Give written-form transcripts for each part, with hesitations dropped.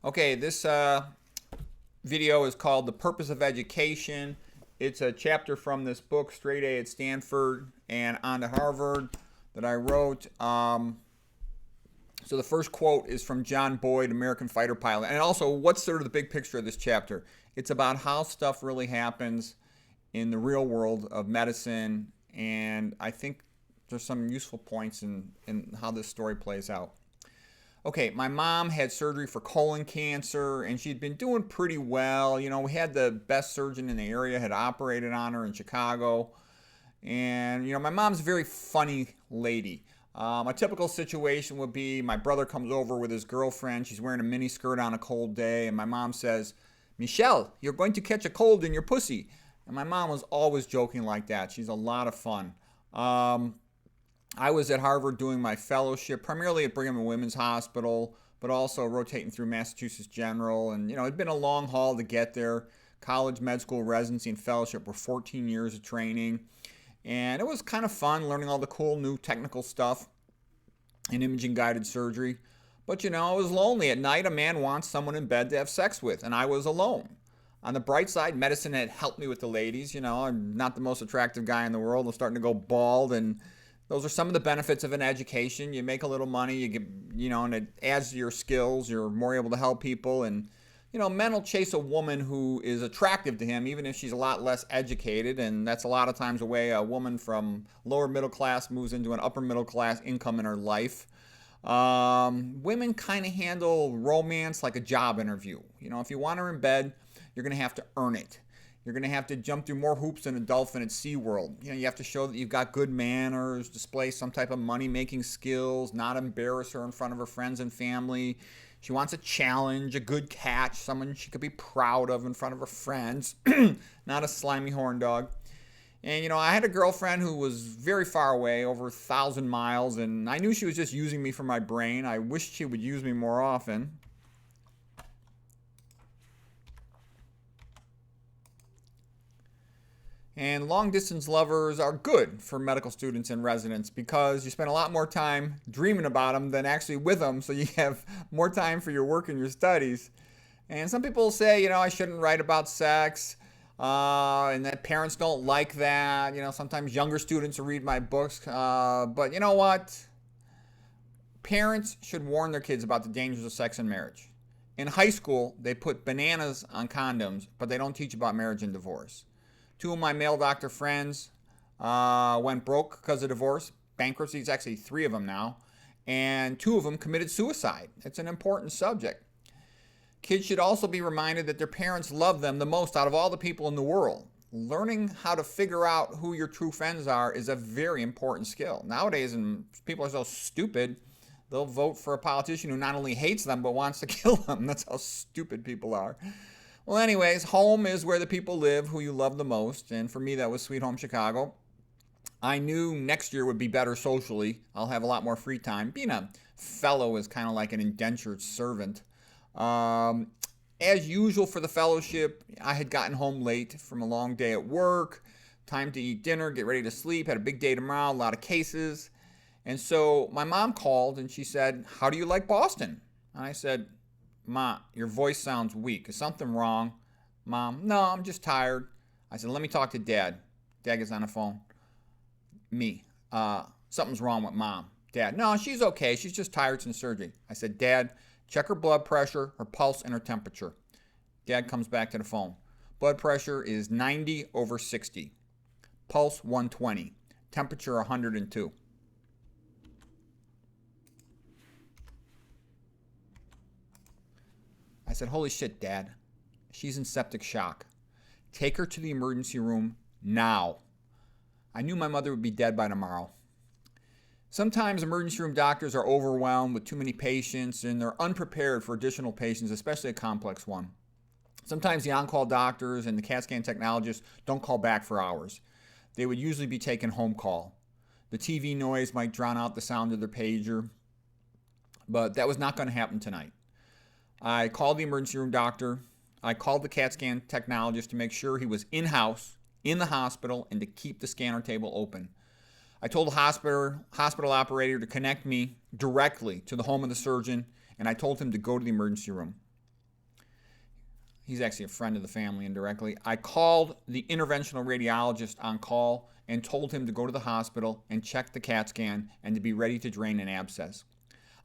Okay, this video is called The Purpose of Education. It's a chapter from this book, Straight A at Stanford and On to Harvard, that I wrote. So the first quote is from John Boyd, American fighter pilot. And also, what's sort of the big picture of this chapter? It's about how stuff really happens in the real world of medicine. And I think there's some useful points in how this story plays out. Okay, my mom had surgery for colon cancer, and she'd been doing pretty well. You know, we had the best surgeon in the area had operated on her in Chicago. And, you know, my mom's a very funny lady. A typical situation would be my brother comes over with his girlfriend. She's wearing a mini skirt on a cold day, and my mom says, "Michelle, you're going to catch a cold in your pussy." And my mom was always joking like that. She's a lot of fun. I was at Harvard doing my fellowship, primarily at Brigham and Women's Hospital, but also rotating through Massachusetts General. And, you know, it'd been a long haul to get there. College, med school, residency, and fellowship were 14 years of training. And it was kind of fun learning all the cool new technical stuff in imaging-guided surgery. But, you know, it was lonely. At night, a man wants someone in bed to have sex with, and I was alone. On the bright side, medicine had helped me with the ladies. You know, I'm not the most attractive guy in the world. I'm starting to go bald, and those are some of the benefits of an education. You make a little money, you get, you know, and it adds to your skills. You're more able to help people. And, you know, men will chase a woman who is attractive to him, even if she's a lot less educated. And that's a lot of times the way a woman from lower middle class moves into an upper middle class income in her life. Women kind of handle romance like a job interview. You know, if you want her in bed, you're going to have to earn it. You're going to have to jump through more hoops than a dolphin at SeaWorld. You know, you have to show that you've got good manners, display some type of money-making skills, not embarrass her in front of her friends and family. She wants a challenge, a good catch, someone she could be proud of in front of her friends, not a slimy horn dog. And, you know, I had a girlfriend who was very far away, over 1,000 miles, and I knew she was just using me for my brain. I wished she would use me more often. And long-distance lovers are good for medical students and residents because you spend a lot more time dreaming about them than actually with them, so you have more time for your work and your studies. And some people say, you know, I shouldn't write about sex, and that parents don't like that. You know, sometimes younger students read my books, but you know what? Parents should warn their kids about the dangers of sex and marriage. In high school, they put bananas on condoms, but they don't teach about marriage and divorce. Two of my male doctor friends went broke because of divorce. Bankruptcy is actually 3 of them now. And 2 of them committed suicide. It's an important subject. Kids should also be reminded that their parents love them the most out of all the people in the world. Learning how to figure out who your true friends are is a very important skill. Nowadays, and people are so stupid, they'll vote for a politician who not only hates them but wants to kill them. That's how stupid people are. Well, anyways, home is where the people live who you love the most, and for me that was Sweet Home Chicago. I knew next year would be better socially. I'll have a lot more free time. Being a fellow is kind of like an indentured servant. As usual for the fellowship, I had gotten home late from a long day at work, time to eat dinner, get ready to sleep, had a big day tomorrow, a lot of cases. And so my mom called and she said, "How do you like Boston?" And I said, "Ma, your voice sounds weak. Is something wrong?" "Mom, no, I'm just tired." I said, "Let me talk to Dad." Dad gets on the phone. Me. Something's wrong with Mom. Dad, "No, she's okay. She's just tired since surgery." I said, "Dad, check her blood pressure, her pulse, and her temperature." Dad comes back to the phone. Blood pressure is 90/60. Pulse 120. Temperature 102. I said, "Holy shit, Dad. She's in septic shock. Take her to the emergency room now." I knew my mother would be dead by tomorrow. Sometimes emergency room doctors are overwhelmed with too many patients and they're unprepared for additional patients, especially a complex one. Sometimes the on-call doctors and the CAT scan technologists don't call back for hours. They would usually be taking home call. The TV noise might drown out the sound of their pager, but that was not going to happen tonight. I called the emergency room doctor. I called the CAT scan technologist to make sure he was in-house, in the hospital, and to keep the scanner table open. I told the hospital operator to connect me directly to the home of the surgeon, and I told him to go to the emergency room. He's actually a friend of the family indirectly. I called the interventional radiologist on call and told him to go to the hospital and check the CAT scan and to be ready to drain an abscess.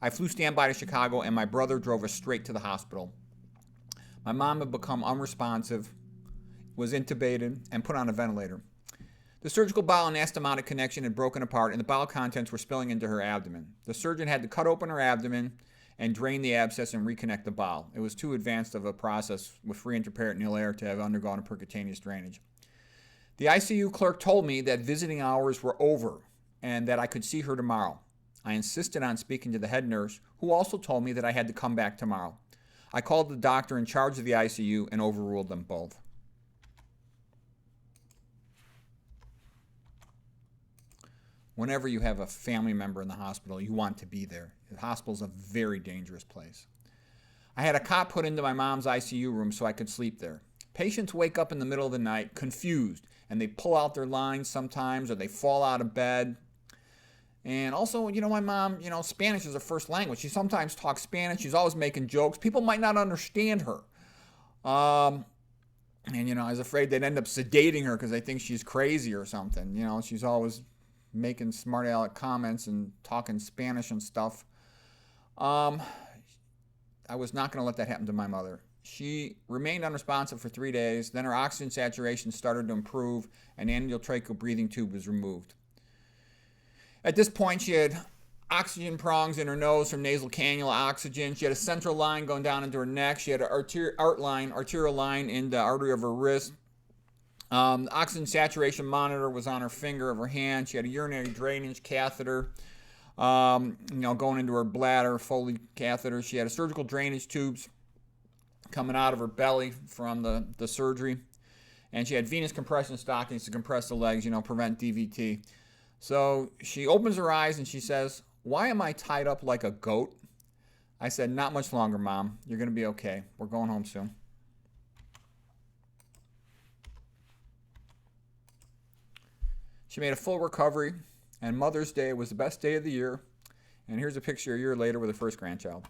I flew standby to Chicago, and my brother drove us straight to the hospital. My mom had become unresponsive, was intubated, and put on a ventilator. The surgical bowel and anastomotic connection had broken apart, and the bowel contents were spilling into her abdomen. The surgeon had to cut open her abdomen and drain the abscess and reconnect the bowel. It was too advanced of a process with free intraperitoneal air to have undergone a percutaneous drainage. The ICU clerk told me that visiting hours were over and that I could see her tomorrow. I insisted on speaking to the head nurse, who also told me that I had to come back tomorrow. I called the doctor in charge of the ICU and overruled them both. Whenever you have a family member in the hospital, you want to be there. The hospital's a very dangerous place. I had a cot put into my mom's ICU room so I could sleep there. Patients wake up in the middle of the night confused, and they pull out their lines sometimes, or they fall out of bed. And also, my mom, Spanish is her first language. She sometimes talks Spanish. She's always making jokes. People might not understand her. And, I was afraid they'd end up sedating her because they think she's crazy or something. She's always making smart aleck comments and talking Spanish and stuff. I was not going to let that happen to my mother. She remained unresponsive for 3 days. Then her oxygen saturation started to improve, and the endotracheal breathing tube was removed. At this point, she had oxygen prongs in her nose from nasal cannula oxygen. She had a central line going down into her neck. She had an arterial line in the artery of her wrist. The oxygen saturation monitor was on her finger of her hand. She had a urinary drainage catheter, going into her bladder, Foley catheter. She had a surgical drainage tubes coming out of her belly from the surgery. And she had venous compression stockings to compress the legs, prevent DVT. So she opens her eyes and she says, "Why am I tied up like a goat?" I said, "Not much longer, Mom. You're going to be okay. We're going home soon." She made a full recovery, and Mother's Day was the best day of the year. And here's a picture a year later with her first grandchild.